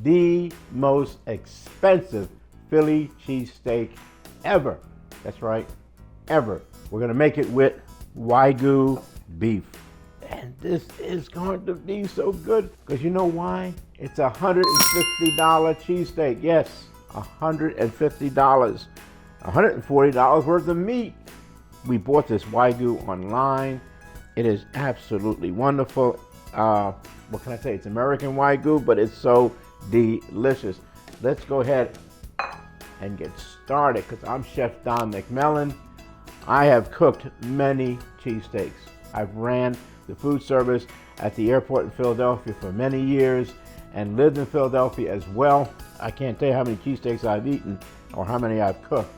the most expensive Philly cheesesteak ever. That's right, ever. We're gonna make it with Wagyu beef. And this is going to be so good, because you know why? It's a $150 cheesesteak. Yes, $150. $140 worth of meat. We bought this Wagyu online. It is absolutely wonderful. What can I say? It's American Wagyu, but it's so delicious. Let's go ahead and get started, because I'm Chef Don McMillan. I have cooked many cheesesteaks. I've ran the food service at the airport in Philadelphia for many years and lived in Philadelphia as well. I can't tell you how many cheesesteaks I've eaten or how many I've cooked,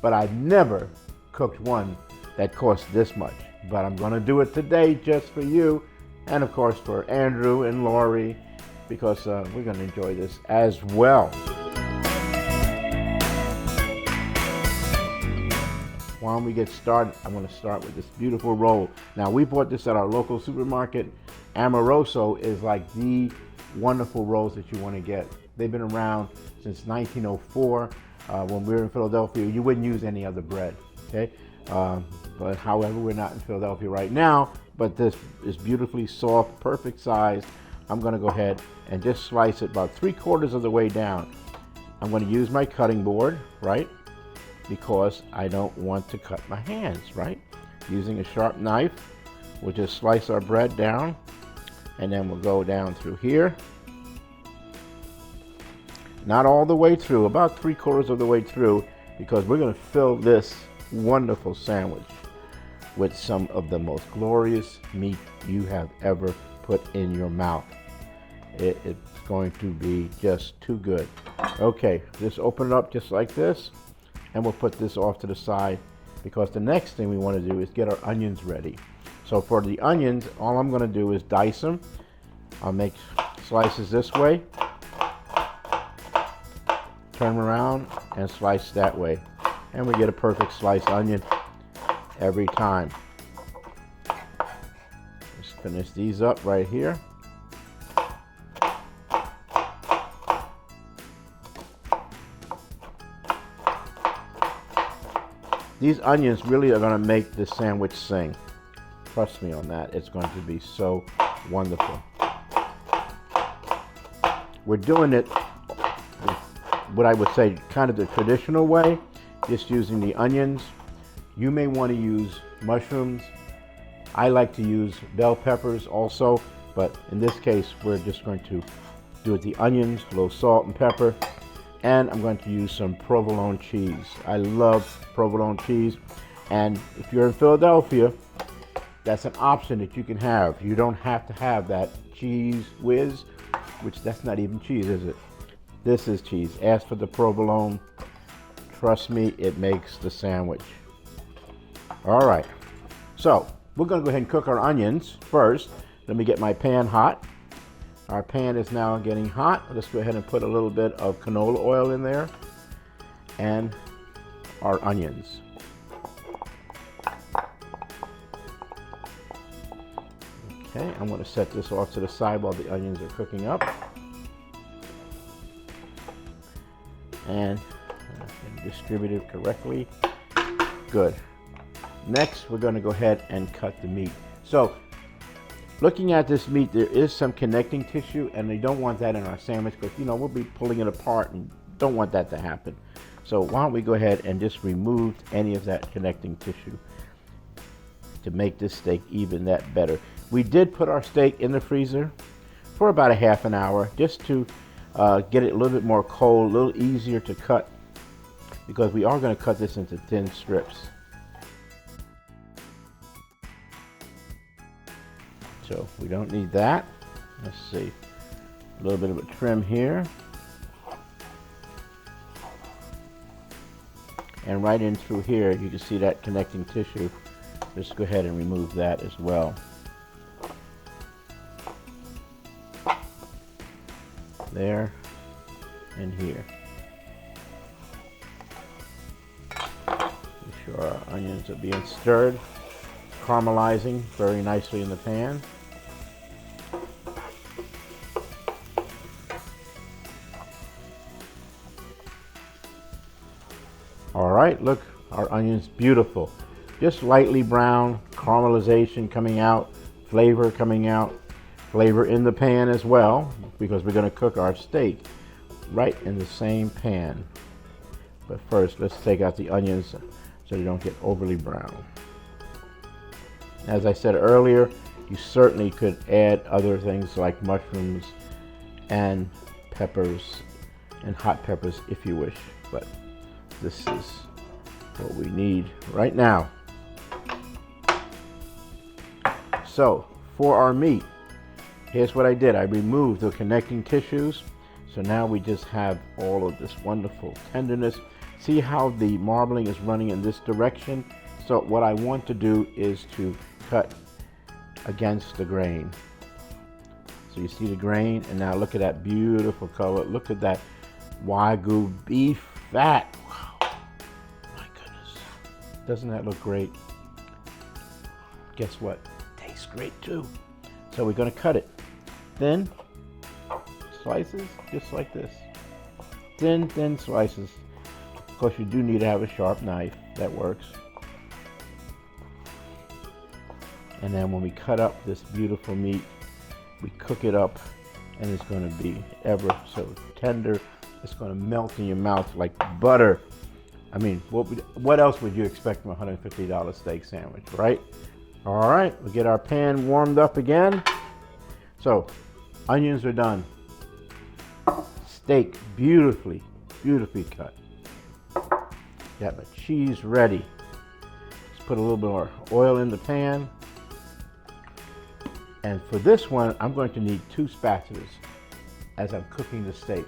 but I've never cooked one that cost this much. But I'm gonna do it today just for you, and of course for Andrew and Lori, because we're gonna enjoy this as well. Why don't we get started? I'm going to start with this beautiful roll. Now, we bought this at our local supermarket. Amoroso is like the wonderful rolls that you want to get. They've been around since 1904. When we were in Philadelphia, you wouldn't use any other bread, okay? But however, we're not in Philadelphia right now, but this is beautifully soft, perfect size. I'm going to go ahead and just slice it about 3/4 of the way down. I'm going to use my cutting board, right? Because I don't want to cut my hands, right? Using a sharp knife, we'll just slice our bread down, and then we'll go down through here. Not all the way through, about 3/4 of the way through, because we're going to fill this wonderful sandwich with some of the most glorious meat you have ever put in your mouth. It's going to be just too good. Okay, just open it up just like this. And we'll put this off to the side, because the next thing we want to do is get our onions ready. So for the onions, all I'm going to do is dice them. I'll make slices this way, turn them around, and slice that way. And we get a perfect sliced onion every time. Just finish these up right here. These onions really are going to make this sandwich sing. Trust me on that. It's going to be so wonderful. We're doing it what I would say kind of the traditional way, just using the onions. You may want to use mushrooms. I like to use bell peppers also, but in this case, we're just going to do it the onions, a little salt and pepper. And I'm going to use some provolone cheese. I love provolone cheese. And if you're in Philadelphia, that's an option that you can have. You don't have to have that cheese whiz, which that's not even cheese, is it? This is cheese. Ask for the provolone. Trust me, it makes the sandwich. All right. So we're going to go ahead and cook our onions first. Let me get my pan hot. Our pan is now getting hot. Let's go ahead and put a little bit of canola oil in there and our onions. Okay, I'm going to set this off to the side while the onions are cooking up. And distribute it correctly. Good. Next, we're going to go ahead and cut the meat. So, looking at this meat, there is some connecting tissue, and we don't want that in our sandwich, because, you know, we'll be pulling it apart and don't want that to happen. So why don't we go ahead and just remove any of that connecting tissue to make this steak even that better. We did put our steak in the freezer for about a half an hour, just to get it a little bit more cold, a little easier to cut, because we are going to cut this into thin strips. So we don't need that. Let's see, a little bit of a trim here. And right in through here, you can see that connecting tissue. Just go ahead and remove that as well. There and here. Make sure our onions are being stirred, caramelizing very nicely in the pan. right, look, our onions, beautiful. Just lightly brown, caramelization coming out, flavor coming out, flavor in the pan as well, because we're gonna cook our steak right in the same pan. But first, let's take out the onions so they don't get overly brown. As I said earlier, you certainly could add other things like mushrooms and peppers and hot peppers if you wish, but this is what we need right now. So for our meat, here's what I did. I removed the connecting tissues. So now we just have all of this wonderful tenderness. See how the marbling is running in this direction? So what I want to do is to cut against the grain. So you see the grain, and now look at that beautiful color. Look at that Wagyu beef fat. Wow, my goodness. Doesn't that look great? Guess what? Tastes great too. So we're gonna cut it thin slices, just like this. Thin slices. Of course, you do need to have a sharp knife. That works. And then when we cut up this beautiful meat, we cook it up, and it's going to be ever so tender. It's going to melt in your mouth like butter. I mean, what else would you expect from a $150 steak sandwich, right? All right, we'll get our pan warmed up again. So, onions are done. Steak, beautifully cut. Got the cheese ready. Let's put a little bit more oil in the pan. And for this one, I'm going to need 2 spatulas as I'm cooking the steak.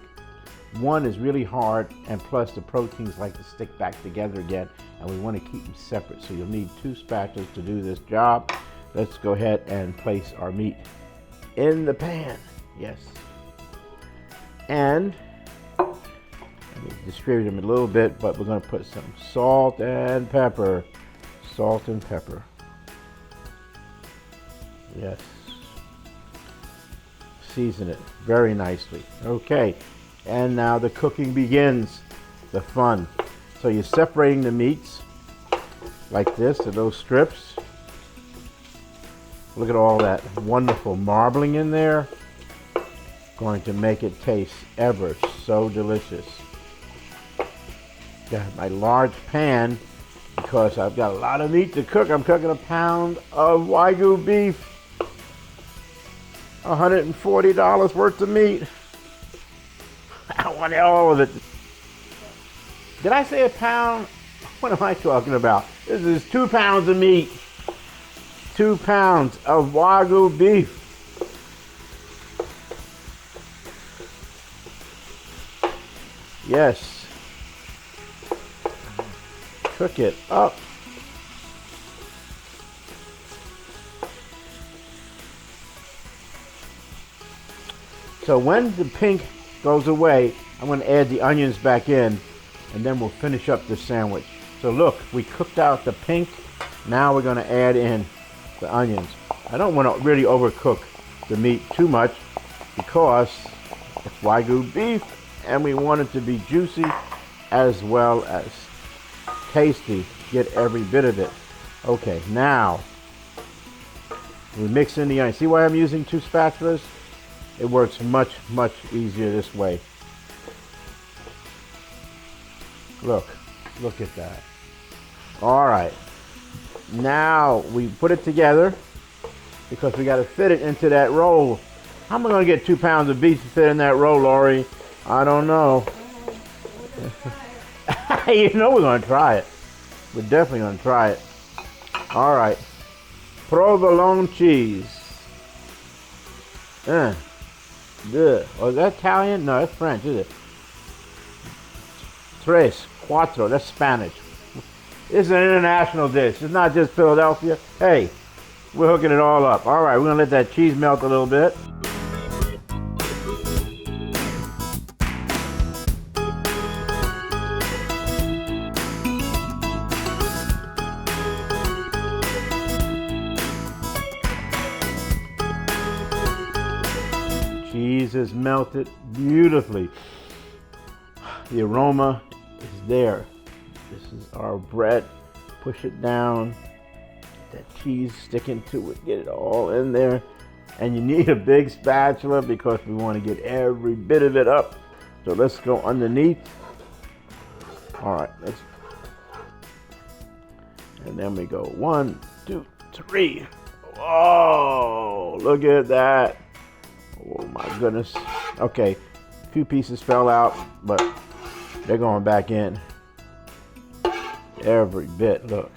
One is really hard, and plus the proteins like to stick back together again, and we want to keep them separate. So you'll need 2 spatulas to do this job. Let's go ahead and place our meat in the pan. Yes. And let me distribute them a little bit, but we're going to put some salt and pepper. Salt and pepper. Yes. Season it very nicely. Okay, and now the cooking begins, the fun. So you're separating the meats like this, to those strips. Look at all that wonderful marbling in there. Going to make it taste ever so delicious. Got my large pan because I've got a lot of meat to cook. I'm cooking a pound of Wagyu beef. $140 worth of meat. I want all of it. Did I say a pound? What am I talking about? This is 2 pounds of meat. 2 pounds of Wagyu beef. Yes. Cook it up. So when the pink goes away, I'm going to add the onions back in, and then we'll finish up the sandwich. So look, we cooked out the pink. Now we're going to add in the onions. I don't want to really overcook the meat too much because it's Wagyu beef, and we want it to be juicy as well as tasty. Get every bit of it. Okay, now we mix in the onions. See why I'm using 2 spatulas? It works much easier this way. Look at that. All right, now we put it together because we got to fit it into that roll. How am I going to get 2 pounds of beef to fit in that roll, Lori? I don't know. You know we're going to try it. We're definitely going to try it. All right, provolone cheese. Good. Oh, is that Italian? No, that's French, is it? 3, 4, that's Spanish. It's an international dish. It's not just Philadelphia. Hey, we're hooking it all up. All right, we're gonna let that cheese melt a little bit. Cheese is melted beautifully. The aroma is there. This is our bread. Push it down. That cheese sticking to it. Get it all in there. And you need a big spatula because we want to get every bit of it up. So let's go underneath. All right, and then we go 1, 2, 3. Oh, look at that. Oh my goodness. Okay, a few pieces fell out, but they're going back in. Every bit, look.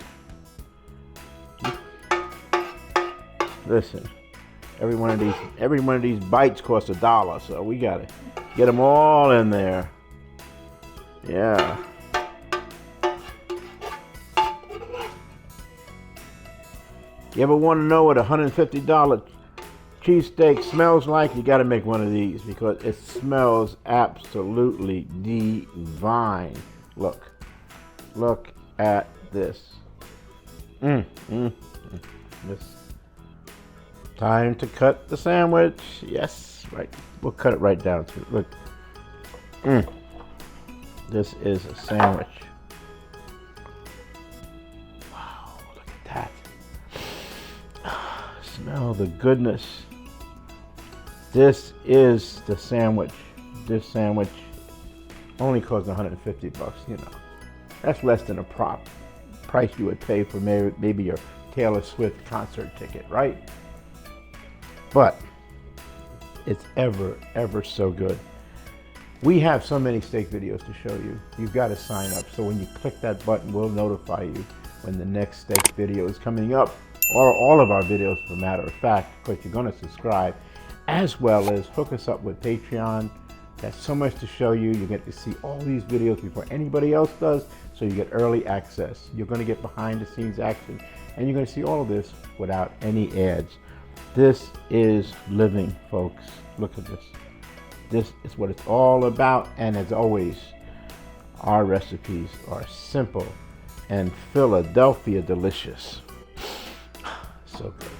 Listen, every one of these bites costs $1, so we gotta get them all in there. Yeah. You ever want to know what a $150 cheesesteak smells like? You got to make one of these because it smells absolutely divine. Look at this. This. Time to cut the sandwich. Yes, right. We'll cut it right down to it. Look. This is a sandwich. Wow, look at that. Smell the goodness. This is the sandwich. This sandwich only costs $150, you know. That's less than a price you would pay for maybe your Taylor Swift concert ticket, right? But it's ever so good. We have so many steak videos to show you. You've got to sign up. So when you click that button, we'll notify you when the next steak video is coming up, or all of our videos, for a matter of fact, because you're going to subscribe, as well as hook us up with Patreon. That's so much to show you. You get to see all these videos before anybody else does, so you get early access. You're going to get behind the scenes action, and you're going to see all of this without any ads. This is living, folks. Look at this. This is what it's all about, and as always, our recipes are simple and Philadelphia delicious. So good.